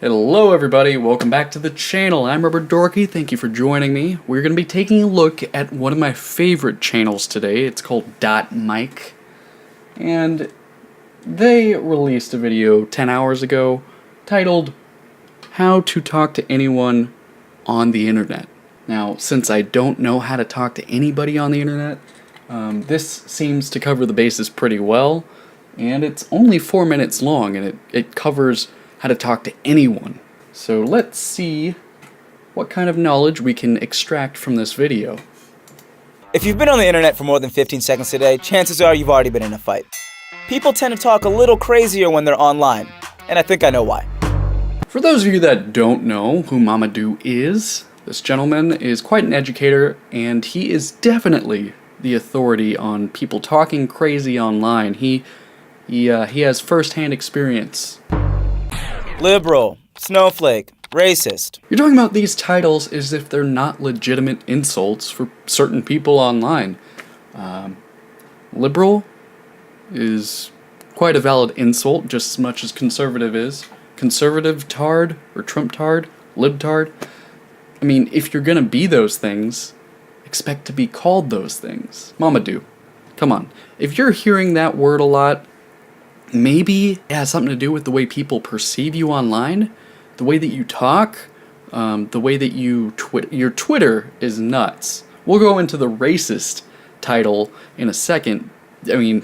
Hello everybody, welcome back to the channel. I'm RubberDorky, thank you for joining me. We're going to be taking a look at one of my favorite channels today. It's called .mic. And they released a video 10 hours ago titled, How to Talk to Anyone on the Internet. Now, since I don't know how to talk to anybody on the internet, this seems to cover the bases pretty well. And it's only 4 minutes long, and it covers how to talk to anyone. So let's see what kind of knowledge we can extract from this video. If you've been on the internet for more than 15 seconds today, chances are you've already been in a fight. People tend to talk a little crazier when they're online, and I think I know why. For those of you that don't know who Mamoudou is, this gentleman is quite an educator, and he is definitely the authority on people talking crazy online. He has first-hand experience. Liberal, snowflake, racist. You're talking about these titles as if they're not legitimate insults for certain people online. Liberal is quite a valid insult, just as much as conservative is. Conservative tard, or Trump-tard, libtard. I mean, if you're gonna be those things, expect to be called those things. Mamoudou, come on. If you're hearing that word a lot, maybe it has something to do with the way people perceive you online, the way that you talk, the way that you your Twitter is nuts. We'll go into the racist title in a second. I mean,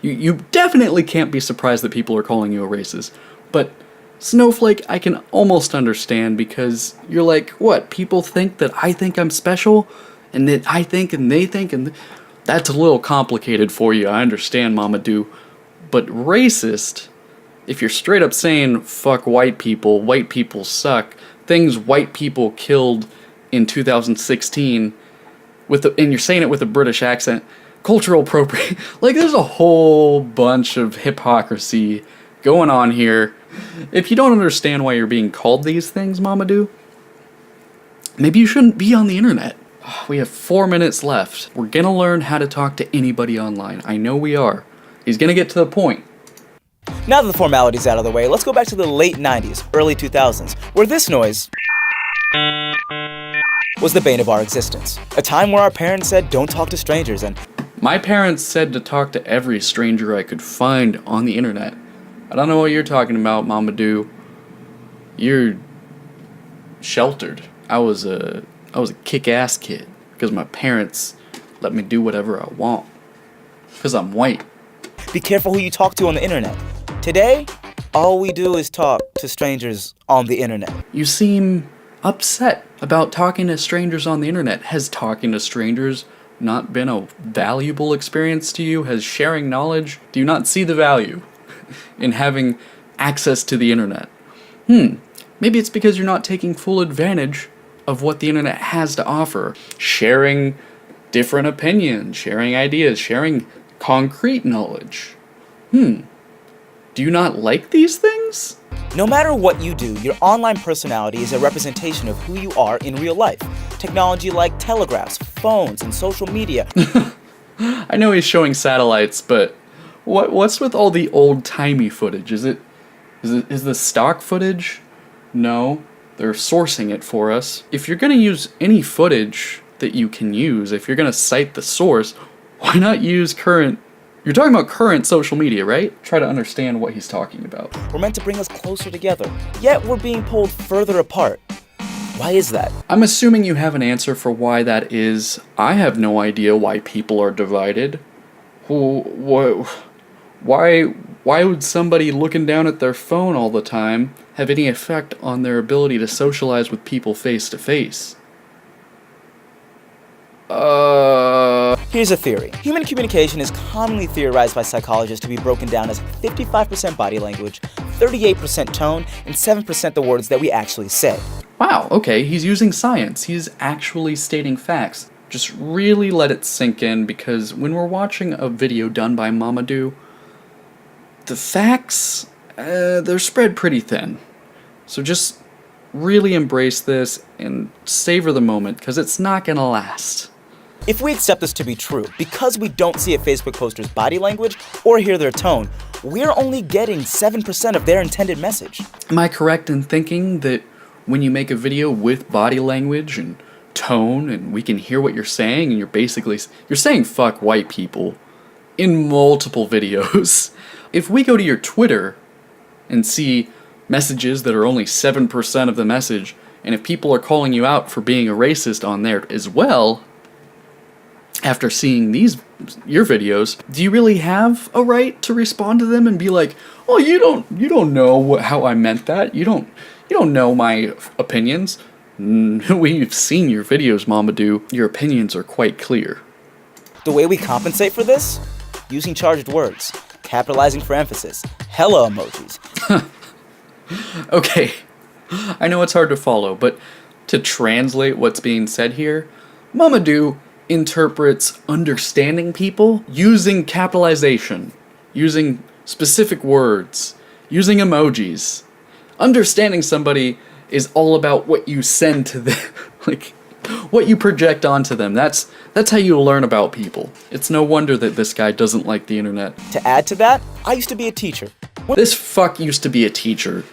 you definitely can't be surprised that people are calling you a racist. But snowflake, I can almost understand, because you're like, what? People think that I think I'm special, and that I think and they think, and that's a little complicated for you. I understand, Mamoudou. But racist, if you're straight up saying, fuck white people suck, things white people killed in 2016, and you're saying it with a British accent, cultural appropriation, like there's a whole bunch of hypocrisy going on here. If you don't understand why you're being called these things, Mamoudou, maybe you shouldn't be on the internet. We have 4 minutes left. We're gonna learn how to talk to anybody online. I know we are. He's gonna get to the point. Now that the formality's out of the way, let's go back to the late 90s, early 2000s, where this noise was the bane of our existence. A time where our parents said, don't talk to strangers, and my parents said to talk to every stranger I could find on the internet. I don't know what you're talking about, Mamoudou. You're sheltered. I was a kick-ass kid because my parents let me do whatever I want because I'm white. Be careful who you talk to on the internet. Today, all we do is talk to strangers on the internet. You seem upset about talking to strangers on the internet. Has talking to strangers not been a valuable experience to you? Has sharing knowledge? Do you not see the value in having access to the internet? Maybe it's because you're not taking full advantage of what the internet has to offer. Sharing different opinions, sharing ideas, sharing concrete knowledge. Do you not like these things? No matter what you do, your online personality is a representation of who you are in real life. Technology like telegraphs, phones, and social media. I know he's showing satellites, but what's with all the old-timey footage? Is the stock footage? No, they're sourcing it for us. If you're gonna use any footage that you can use, if you're gonna cite the source, why not use current? You're talking about current social media, right? Try to understand what he's talking about. We're meant to bring us closer together, yet we're being pulled further apart. Why is that? I'm assuming you have an answer for why that is. I have no idea why people are divided. Why would somebody looking down at their phone all the time have any effect on their ability to socialize with people face to face? Here's a theory. Human communication is commonly theorized by psychologists to be broken down as 55% body language, 38% tone, and 7% the words that we actually say. Wow, okay, he's using science. He's actually stating facts. Just really let it sink in, because when we're watching a video done by Mamoudou, the facts, they're spread pretty thin. So just really embrace this and savor the moment, because it's not gonna last. If we accept this to be true, because we don't see a Facebook poster's body language or hear their tone, we're only getting 7% of their intended message. Am I correct in thinking that when you make a video with body language and tone and we can hear what you're saying and you're saying fuck white people in multiple videos? If we go to your Twitter and see messages that are only 7% of the message, and if people are calling you out for being a racist on there as well, after seeing your videos, do you really have a right to respond to them and be like, "Oh, you don't know how I meant that. You don't know my opinions. We've seen your videos, Mamoudou. Your opinions are quite clear." The way we compensate for this? Using charged words, capitalizing for emphasis, hella emojis. Okay, I know it's hard to follow, but to translate what's being said here, Mamoudou interprets understanding people using capitalization, using specific words, using emojis. Understanding somebody is all about what you send to them, like what you project onto them. That's how you learn about people. It's no wonder that this guy doesn't like the internet. To add to that, I used to be a teacher. This fuck used to be a teacher.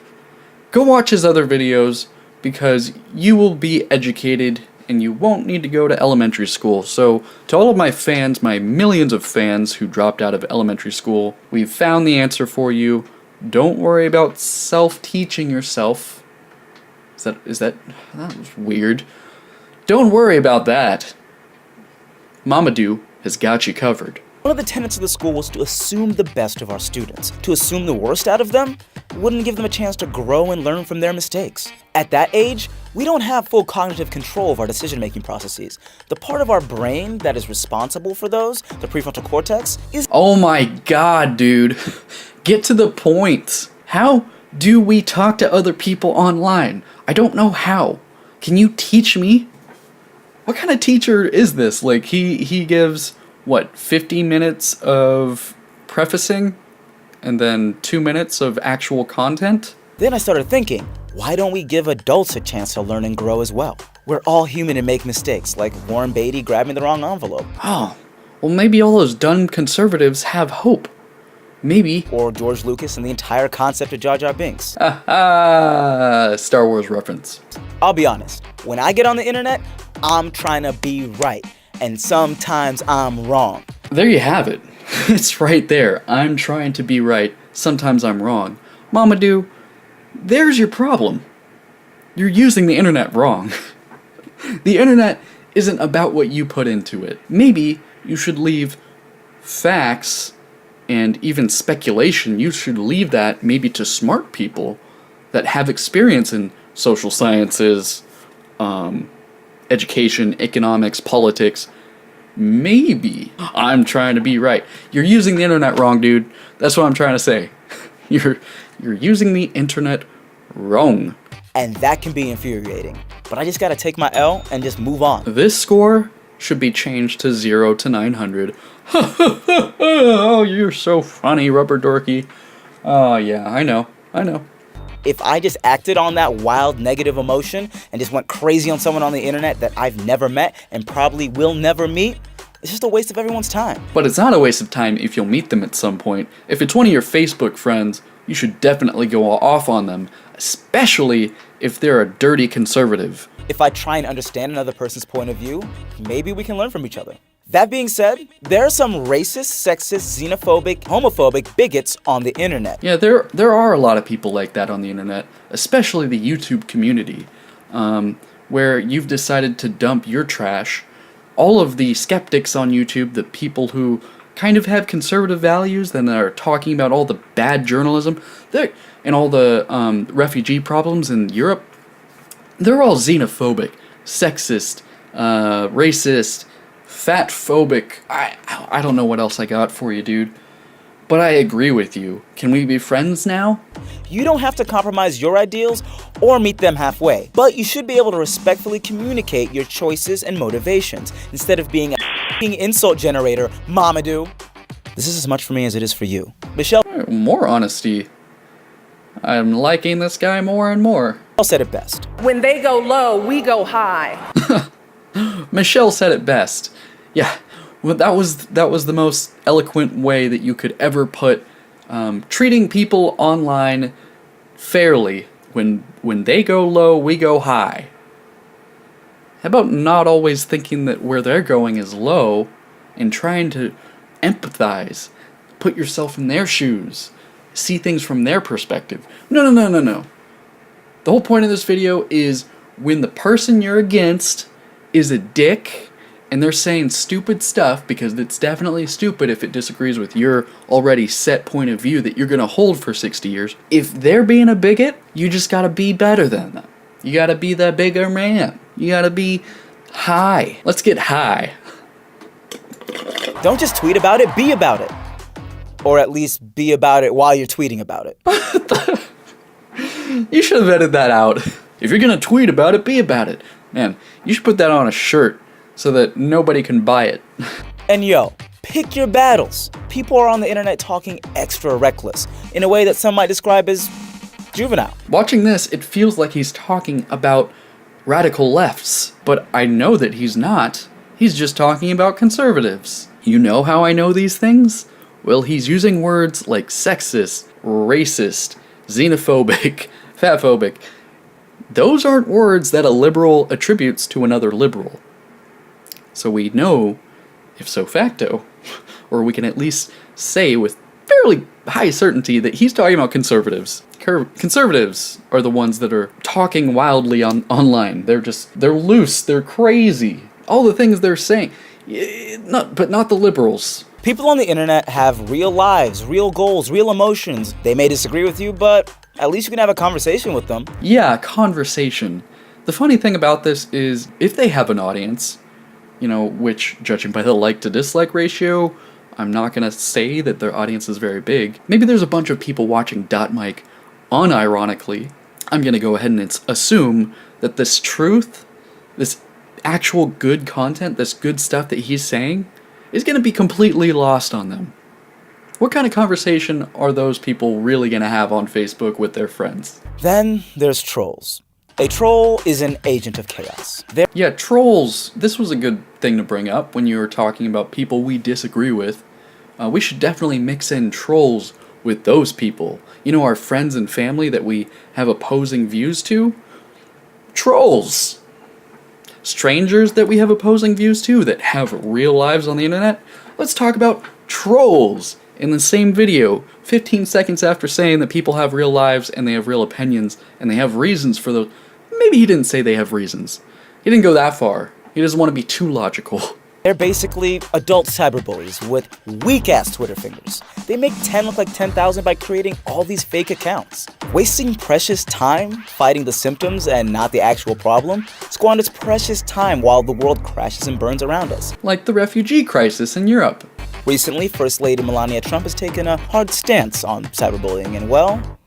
Go watch his other videos because you will be educated and you won't need to go to elementary school. So, to all of my fans, my millions of fans who dropped out of elementary school, we've found the answer for you. Don't worry about self-teaching yourself. That was weird. Don't worry about that. Mamoudou has got you covered. One of the tenets of the school was to assume the best of our students. To assume the worst out of them wouldn't give them a chance to grow and learn from their mistakes. At that age, we don't have full cognitive control of our decision-making processes. The part of our brain that is responsible for those, the prefrontal cortex, is— Oh my god, dude. Get to the point. How do we talk to other people online? I don't know how. Can you teach me? What kind of teacher is this? Like, he gives, what, 50 minutes of prefacing? And then 2 minutes of actual content? Then I started thinking, why don't we give adults a chance to learn and grow as well? We're all human and make mistakes, like Warren Beatty grabbing the wrong envelope. Oh, well maybe all those dumb conservatives have hope. Maybe. Or George Lucas and the entire concept of Jar Jar Binks. Star Wars reference. I'll be honest, when I get on the internet, I'm trying to be right, and sometimes I'm wrong. There you have it. It's right there. I'm trying to be right. Sometimes I'm wrong. Mamoudou, there's your problem. You're using the internet wrong. The internet isn't about what you put into it. Maybe you should leave facts and even speculation, you should leave that maybe to smart people that have experience in social sciences, education, economics, politics. Maybe I'm trying to be right. You're using the internet wrong, dude. That's what I'm trying to say. You're using the internet wrong. And that can be infuriating. But I just gotta take my L and just move on. This score should be changed to 0 to 900. Oh, you're so funny, RubberDorky. Oh, yeah, I know. If I just acted on that wild negative emotion and just went crazy on someone on the internet that I've never met and probably will never meet, it's just a waste of everyone's time. But it's not a waste of time if you'll meet them at some point. If it's one of your Facebook friends, you should definitely go off on them, especially if they're a dirty conservative. If I try and understand another person's point of view, maybe we can learn from each other. That being said, there are some racist, sexist, xenophobic, homophobic bigots on the internet. Yeah, there are a lot of people like that on the internet, especially the YouTube community, where you've decided to dump your trash. All of the skeptics on YouTube, the people who kind of have conservative values and are talking about all the bad journalism and all the refugee problems in Europe, they're all xenophobic, sexist, racist, fat-phobic. I don't know what else I got for you, dude. But I agree with you. Can we be friends now? You don't have to compromise your ideals or meet them halfway, but you should be able to respectfully communicate your choices and motivations instead of being a f***ing insult generator, Mamoudou. This is as much for me as it is for you. Michelle More honesty. I'm liking this guy more and more. said it best. When they go low, we go high. Michelle said it best. Yeah, well, that was the most eloquent way that you could ever put treating people online fairly. When they go low, we go high. How about not always thinking that where they're going is low and trying to empathize, put yourself in their shoes, see things from their perspective? No. The whole point of this video is when the person you're against is a dick and they're saying stupid stuff, because it's definitely stupid if it disagrees with your already set point of view that you're going to hold for 60 years. If they're being a bigot, you just got to be better than them. You got to be the bigger man. You got to be high. Let's get high. Don't just tweet about it, be about it. Or at least be about it while you're tweeting about it. You should have edited that out. If you're going to tweet about it, be about it. Man, you should put that on a shirt so that nobody can buy it. And yo, pick your battles. People are on the internet talking extra reckless, in a way that some might describe as juvenile. Watching this, it feels like he's talking about radical lefts, but I know that he's not. He's just talking about conservatives. You know how I know these things? Well, he's using words like sexist, racist, xenophobic, fatphobic. Those aren't words that a liberal attributes to another liberal. So we know, ipso facto, or we can at least say with fairly high certainty that he's talking about conservatives. Conservatives are the ones that are talking wildly online. They're loose, they're crazy. All the things they're saying. But not the liberals. People on the internet have real lives, real goals, real emotions. They may disagree with you, but at least you can have a conversation with them. Yeah, conversation. The funny thing about this is, if they have an audience, which, judging by the like to dislike ratio, I'm not gonna say that their audience is very big. Maybe there's a bunch of people watching .mic unironically. I'm gonna go ahead and assume that this truth, this actual good content, this good stuff that he's saying, is gonna be completely lost on them. What kind of conversation are those people really gonna have on Facebook with their friends? Then there's trolls. A troll is an agent of chaos. Yeah, trolls. This was a good thing to bring up when you were talking about people we disagree with. We should definitely mix in trolls with those people. Our friends and family that we have opposing views to? Trolls. Strangers that we have opposing views to that have real lives on the internet? Let's talk about trolls in the same video, 15 seconds after saying that people have real lives and they have real opinions and they have reasons for those. Maybe he didn't say they have reasons. He didn't go that far. He doesn't want to be too logical. They're basically adult cyberbullies with weak-ass Twitter fingers. They make 10 look like 10,000 by creating all these fake accounts. Wasting precious time fighting the symptoms and not the actual problem squanders precious time while the world crashes and burns around us. Like the refugee crisis in Europe. Recently, First Lady Melania Trump has taken a hard stance on cyberbullying, and well,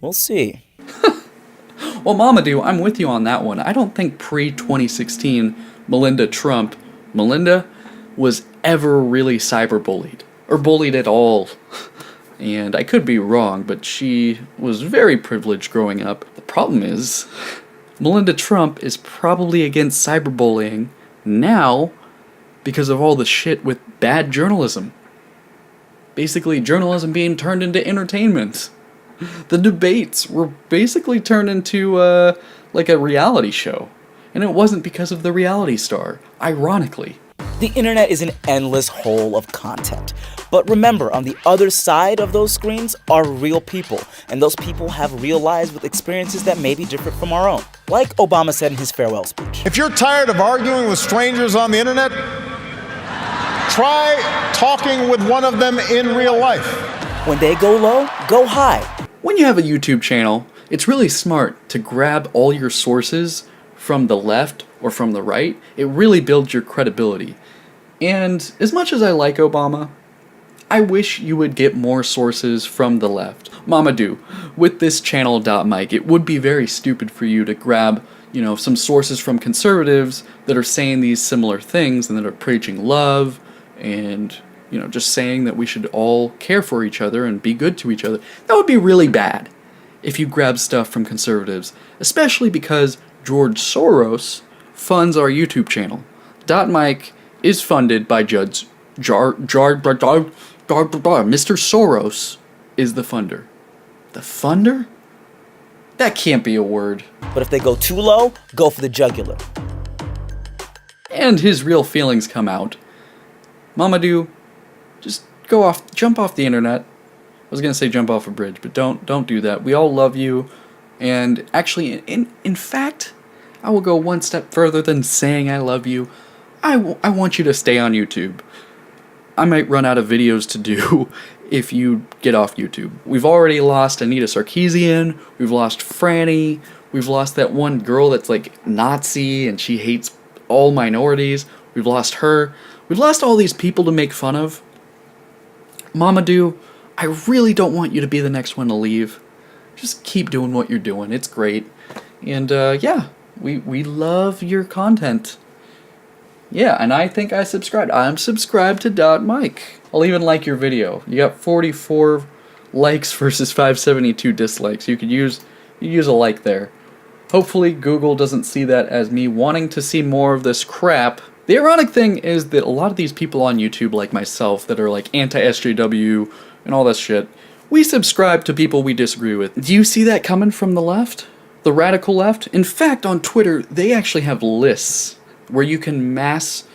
we'll see. Well, Mamoudou, I'm with you on that one. I don't think pre-2016 Melinda was ever really cyberbullied, or bullied at all. And I could be wrong, but she was very privileged growing up. The problem is, Melinda Trump is probably against cyberbullying now because of all the shit with bad journalism. Basically, journalism being turned into entertainment. The debates were basically turned into, like a reality show. And it wasn't because of the reality star, ironically. The internet is an endless hole of content. But remember, on the other side of those screens are real people. And those people have real lives with experiences that may be different from our own. Like Obama said in his farewell speech. If you're tired of arguing with strangers on the internet, try talking with one of them in real life. When they go low, go high. When you have a YouTube channel, it's really smart to grab all your sources from the left or from the right. It really builds your credibility. And as much as I like Obama, I wish you would get more sources from the left. Mamoudou, with this channel.mic, it would be very stupid for you to grab, some sources from conservatives that are saying these similar things and that are preaching love and, just saying that we should all care for each other and be good to each other. That would be really bad if you grab stuff from conservatives, especially because George Soros funds our YouTube channel. .mic is funded by Mr. Soros is the funder. The funder? That can't be a word. But if they go too low, go for the jugular. And his real feelings come out. Mamoudou, just jump off the internet. I was gonna say jump off a bridge, but don't do that. We all love you, and actually, in fact, I will go one step further than saying I love you. I want you to stay on YouTube. I might run out of videos to do if you get off YouTube. We've already lost Anita Sarkeesian, we've lost Franny, we've lost that one girl that's like Nazi and she hates all minorities. We've lost her. We've lost all these people to make fun of. Mamoudou, I really don't want you to be the next one to leave. Just keep doing what you're doing. It's great. And yeah, we love your content. Yeah, and I think I subscribed. I'm subscribed to .Mike. I'll even like your video. You got 44 likes versus 572 dislikes. You could use a like there. Hopefully Google doesn't see that as me wanting to see more of this crap. The ironic thing is that a lot of these people on YouTube, like myself, that are like anti-SJW and all that shit, we subscribe to people we disagree with. Do you see that coming from the left? The radical left? In fact, on Twitter, they actually have lists where you can mass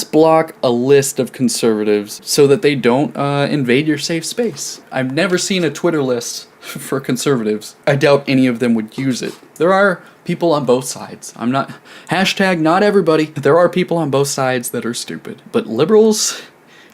block a list of conservatives so that they don't invade your safe space. I've never seen a Twitter list for conservatives. I doubt any of them would use it. There are people on both sides. I'm not, hashtag not everybody. There are people on both sides that are stupid. But liberals,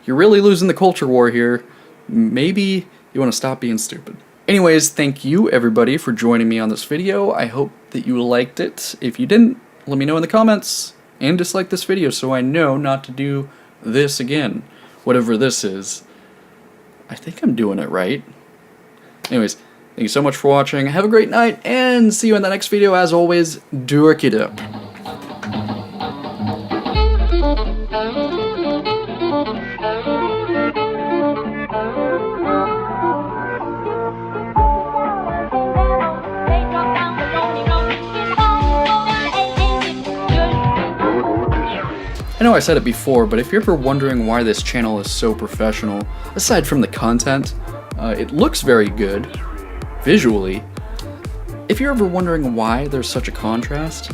you're really losing the culture war here. Maybe you want to stop being stupid. Anyways, thank you everybody for joining me on this video. I hope that you liked it. If you didn't, let me know in the comments, and dislike this video so I know not to do this again. Whatever this is. I think I'm doing it right. Anyways, thank you so much for watching, have a great night, and see you in the next video. As always, dork it up. I know I said it before, but if you're ever wondering why this channel is so professional, aside from the content, it looks very good, visually. If you're ever wondering why there's such a contrast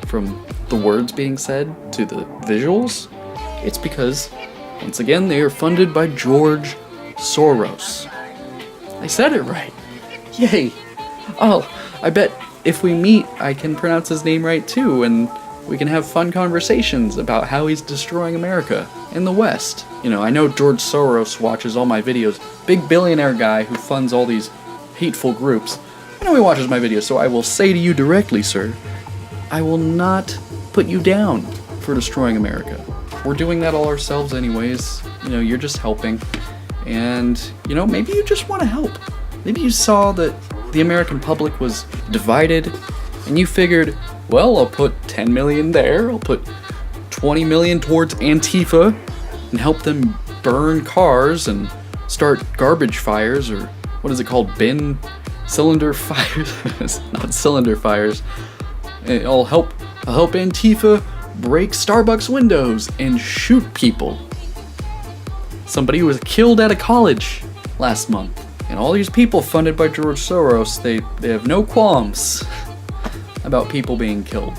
from the words being said to the visuals, it's because, once again, they are funded by George Soros. I said it right. Yay. Oh, I bet if we meet, I can pronounce his name right too, and we can have fun conversations about how he's destroying America and the West. You know, I know George Soros watches all my videos. Big billionaire guy who funds all these hateful groups. I know he watches my videos, so I will say to you directly, sir, I will not put you down for destroying America. We're doing that all ourselves anyways. You know, you're just helping. And, you know, maybe you just want to help. Maybe you saw that the American public was divided, and you figured, well, I'll put 10 million there, I'll put 20 million towards Antifa, and help them burn cars and start garbage fires, or what is it called, cylinder fires? Not cylinder fires. I'll help Antifa break Starbucks windows and shoot people. Somebody was killed at a college last month. And all these people funded by George Soros, they have no qualms about people being killed.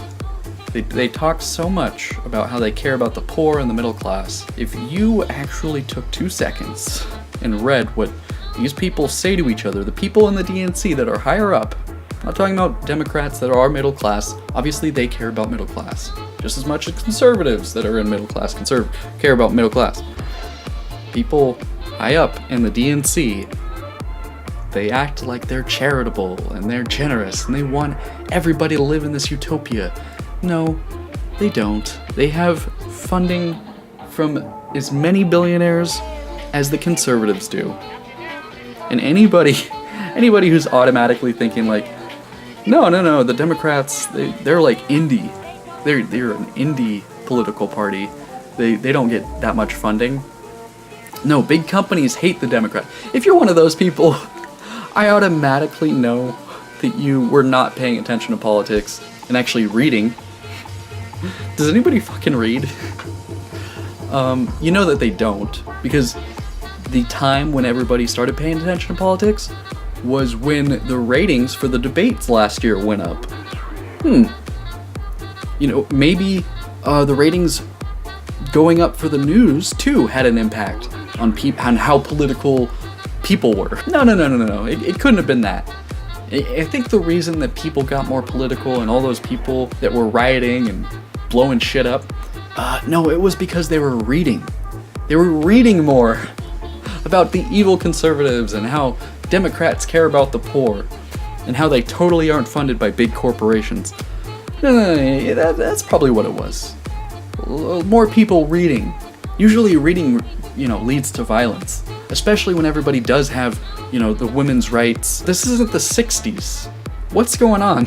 They talk so much about how they care about the poor and the middle class. If you actually took 2 seconds and read what these people say to each other, the people in the DNC that are higher up, I'm not talking about Democrats that are middle class, obviously they care about middle class, just as much as conservatives that are in middle class care about middle class. People high up in the DNC, they act like they're charitable and they're generous and they want everybody to live in this utopia. No, they don't. They have funding from as many billionaires as the conservatives do. And anybody who's automatically thinking like, no, the Democrats, they're like indie. They're an indie political party. They don't get that much funding. No, big companies hate the Democrats. If you're one of those people, I automatically know that you were not paying attention to politics and actually reading. Does anybody fucking read? You know that they don't, because the time when everybody started paying attention to politics was when the ratings for the debates last year went up. You know, maybe the ratings going up for the news too had an impact on how political people were. No. It couldn't have been that. I think the reason that people got more political and all those people that were rioting and blowing shit up, no, it was because they were reading. They were reading more about the evil conservatives and how Democrats care about the poor and how they totally aren't funded by big corporations. No, that's probably what it was. More people reading. Usually reading, you know, leads to violence, especially when everybody does have, you know, the women's rights. This isn't the 60s. What's going on?